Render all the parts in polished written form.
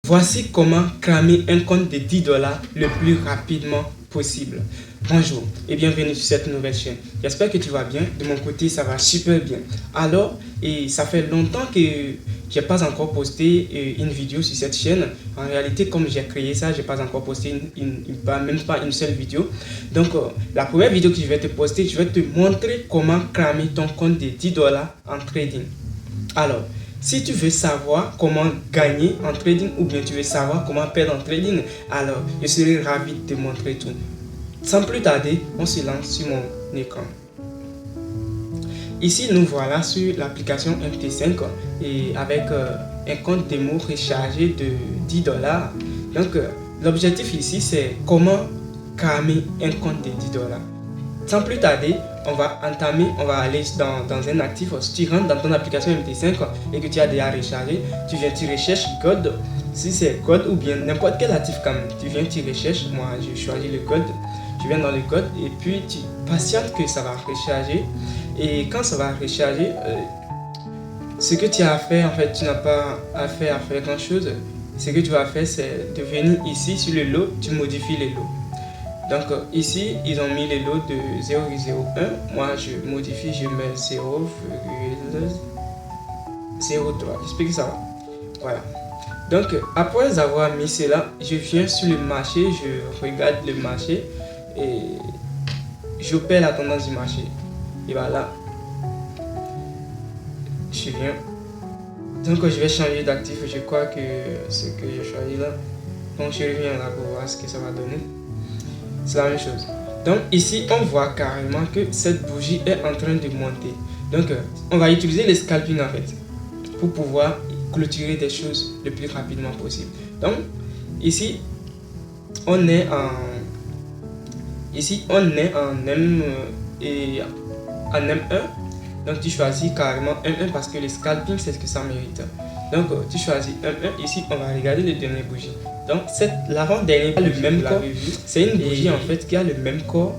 Voici comment cramer un compte de 10 dollars le plus rapidement possible. Bonjour et bienvenue sur cette nouvelle chaîne. J'espère que tu vas bien. De mon côté, ça va super bien. Alors, ça fait longtemps que j'ai pas encore posté une vidéo sur cette chaîne. En réalité, comme j'ai créé ça, j'ai pas encore posté même pas une seule vidéo. Donc, la première vidéo que je vais te poster, je vais te montrer comment cramer ton compte de 10 dollars en trading. Alors, si tu veux savoir comment gagner en trading ou bien tu veux savoir comment perdre en trading, alors je serai ravi de te montrer tout. Sans plus tarder, on se lance sur mon écran. Ici, nous voilà sur l'application MT5 et avec un compte démo rechargé de 10 dollars. Donc, l'objectif ici, c'est comment cramer un compte de 10 dollars. Sans plus tarder, on va aller dans un actif. Si tu rentres dans ton application MT5 et que tu as déjà rechargé, tu viens, tu recherches code. Si c'est code ou bien n'importe quel actif quand même, tu viens, tu recherches. Moi, je choisis le code. Tu viens dans le code et puis tu patientes que ça va recharger. Et quand ça va recharger, ce que tu as à faire, en fait, tu n'as pas à faire grand chose. Ce que tu vas faire, c'est de venir ici sur le lot, tu modifies les lots. Donc ici, ils ont mis les lots de 0,01. Moi, je modifie, je mets 0,03. J'espère que ça va. Voilà. Donc, après avoir mis cela, je viens sur le marché, je regarde le marché et j'opère la tendance du marché. Et voilà. Je viens. Donc, je vais changer d'actif. Je crois que ce que j'ai choisi là. Donc, je reviens là pour voir ce que ça va donner. C'est la même chose. Donc ici, on voit carrément que cette bougie est en train de monter. Donc on va utiliser le scalping en fait pour pouvoir clôturer des choses le plus rapidement possible. Donc ici, on est en M et en M1. Donc tu choisis carrément M1 parce que le scalping c'est ce que ça mérite. Donc tu choisis M1. Ici, on va regarder les dernières bougies. Donc l'avant-dernière, le même corps, c'est une bougie en fait qui a le même corps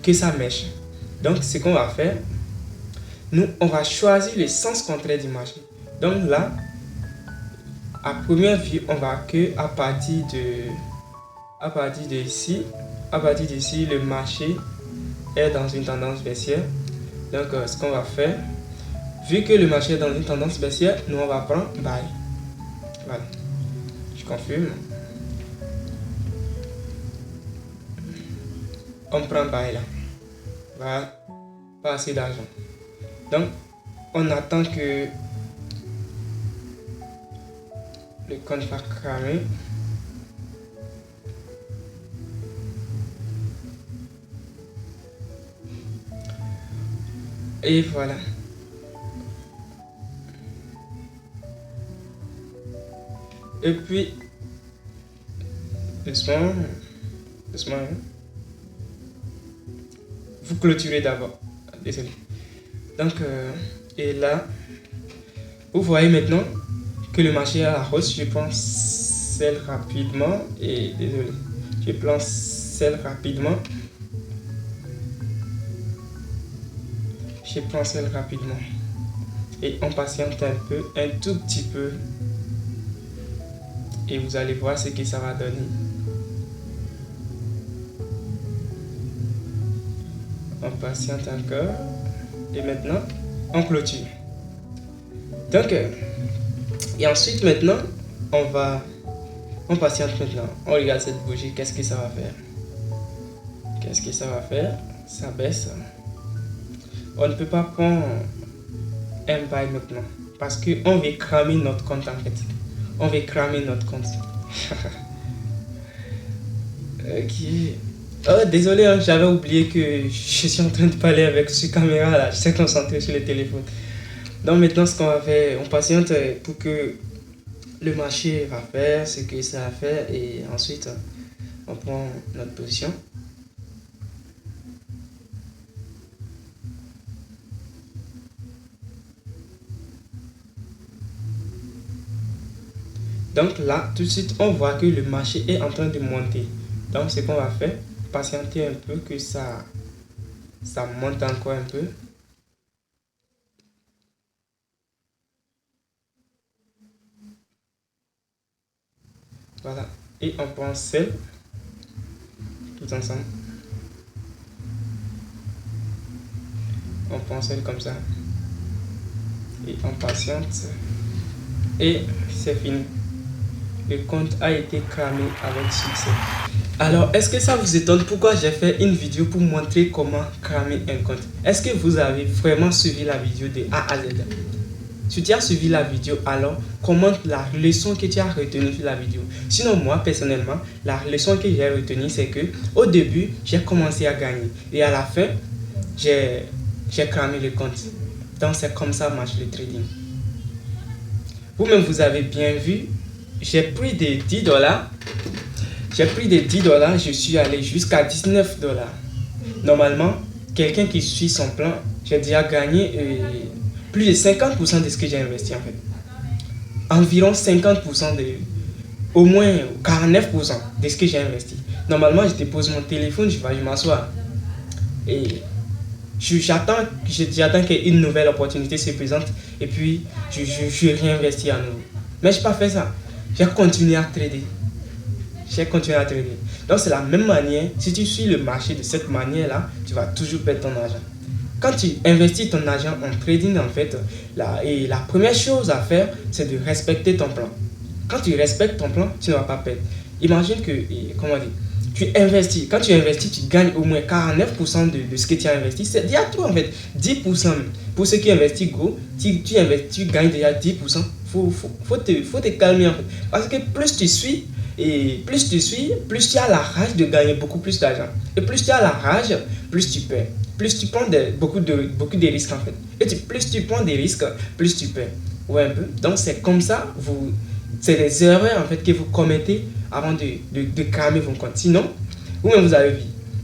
que sa mèche. Donc ce qu'on va faire, nous on va choisir le sens contraire du marché. Donc là, à première vue, on va que à partir d'ici, le marché est dans une tendance baissière. Donc ce qu'on va faire, vu que le marché est dans une tendance baissière, nous on va prendre buy. Voilà, je confirme. On prend buy là. Voilà, pas assez d'argent. Donc, on attend que le compte va cramer. Et voilà. Et puis, doucement. Vous clôturez d'abord. Désolé. Donc, et là, vous voyez maintenant que le marché est à la hausse. Je prends celle rapidement. Et désolé. Je prends celle rapidement. Et on patiente un peu, un tout petit peu. Et vous allez voir ce que ça va donner. On patiente encore. Et maintenant, on clôture. Donc, et ensuite maintenant, on patiente maintenant. On regarde cette bougie, qu'est-ce que ça va faire? Ça baisse. On ne peut pas prendre un buy maintenant parce qu'on veut cramer notre compte en fait. On veut cramer notre compte. Ok. Oh, désolé, hein, j'avais oublié que je suis en train de parler avec cette caméra là. Je suis concentré sur le téléphone. Donc maintenant, ce qu'on va faire, on patiente pour que le marché va faire ce que ça va faire et ensuite on prend notre position. Donc là, tout de suite, on voit que le marché est en train de monter. Donc ce qu'on va faire, patienter un peu que ça monte encore un peu. Voilà. Et on penselle tout ensemble. On penselle comme ça. Et on patiente. Et c'est fini. Le compte a été cramé avec succès. Alors, est-ce que ça vous étonne pourquoi j'ai fait une vidéo pour montrer comment cramer un compte? Est-ce que vous avez vraiment suivi la vidéo de A à Z? Si tu as suivi la vidéo, alors commente la leçon que tu as retenue sur la vidéo. Sinon, moi, personnellement, la leçon que j'ai retenue, c'est que au début, j'ai commencé à gagner. Et à la fin, j'ai cramé le compte. Donc, c'est comme ça marche le trading. Vous-même, vous avez bien vu, j'ai pris des 10 dollars. J'ai pris des 10 dollars, je suis allé jusqu'à 19 dollars. Normalement, quelqu'un qui suit son plan, j'ai déjà gagné plus de 50% de ce que j'ai investi en fait. Environ 50% au moins 49% de ce que j'ai investi. Normalement, je dépose mon téléphone, je m'assois et j'attends qu'une nouvelle opportunité se présente et puis je réinvestis à nouveau. Mais je n'ai pas fait ça. J'ai continué à trader. Donc c'est la même manière, si tu suis le marché de cette manière-là, tu vas toujours perdre ton argent. Quand tu investis ton argent en trading, en fait, la première chose à faire, c'est de respecter ton plan. Quand tu respectes ton plan, tu ne vas pas perdre. Imagine que, tu investis. Quand tu investis, tu gagnes au moins 49% de ce que tu as investi. C'est déjà tout en fait. 10%. Pour ceux qui investissent gros, tu gagnes déjà 10%. Faut te calmer en fait. Parce que plus tu suis, plus tu as la rage de gagner beaucoup plus d'argent. Et plus tu as la rage, plus tu perds. Plus tu prends beaucoup de risques en fait. Et plus tu prends des risques, plus tu perds. Ouais, un peu. Donc c'est comme ça, c'est les erreurs en fait que vous commettez avant de cramer vos comptes. Sinon, vous-même vous avez vu,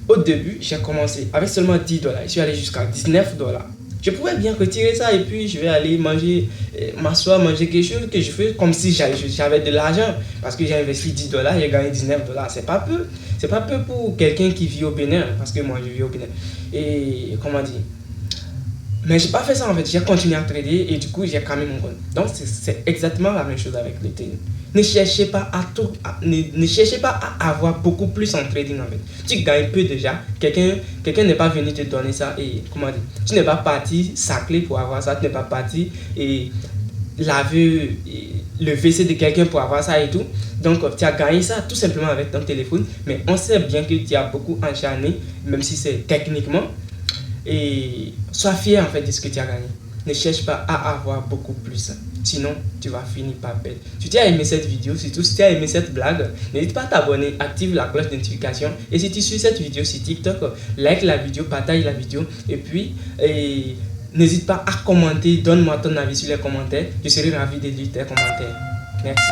au début, j'ai commencé avec seulement 10 dollars. Je suis allé jusqu'à 19 dollars. Je pouvais bien retirer ça et puis je vais aller manger, m'asseoir, manger quelque chose que je fais comme si j'avais de l'argent. Parce que j'ai investi 10 dollars, j'ai gagné 19 dollars. C'est pas peu. C'est pas peu pour quelqu'un qui vit au Bénin. Parce que moi, je vis au Bénin. Et comment dire? Mais j'ai pas fait ça en fait, j'ai continué à trader et du coup j'ai cramé mon compte. Donc c'est exactement la même chose avec le trading. Ne cherchez pas ne cherchez pas à avoir beaucoup plus en trading en fait. Tu gagnes peu déjà, quelqu'un n'est pas venu te donner ça et comment dire, tu n'es pas parti sacler pour avoir ça, tu n'es pas parti et laver le WC de quelqu'un pour avoir ça et tout. Donc tu as gagné ça tout simplement avec ton téléphone, mais on sait bien que tu as beaucoup acharné, même si c'est techniquement. Et sois fier en fait de ce que tu as gagné. Ne cherche pas à avoir beaucoup plus. Sinon, tu vas finir par perdre. Si tu as aimé cette vidéo, surtout si tu as aimé cette blague, n'hésite pas à t'abonner, active la cloche de notification. Et si tu suis cette vidéo sur TikTok, like la vidéo, partage la vidéo. Et puis, n'hésite pas à commenter, donne-moi ton avis sur les commentaires. Je serai ravi de lire tes commentaires. Merci.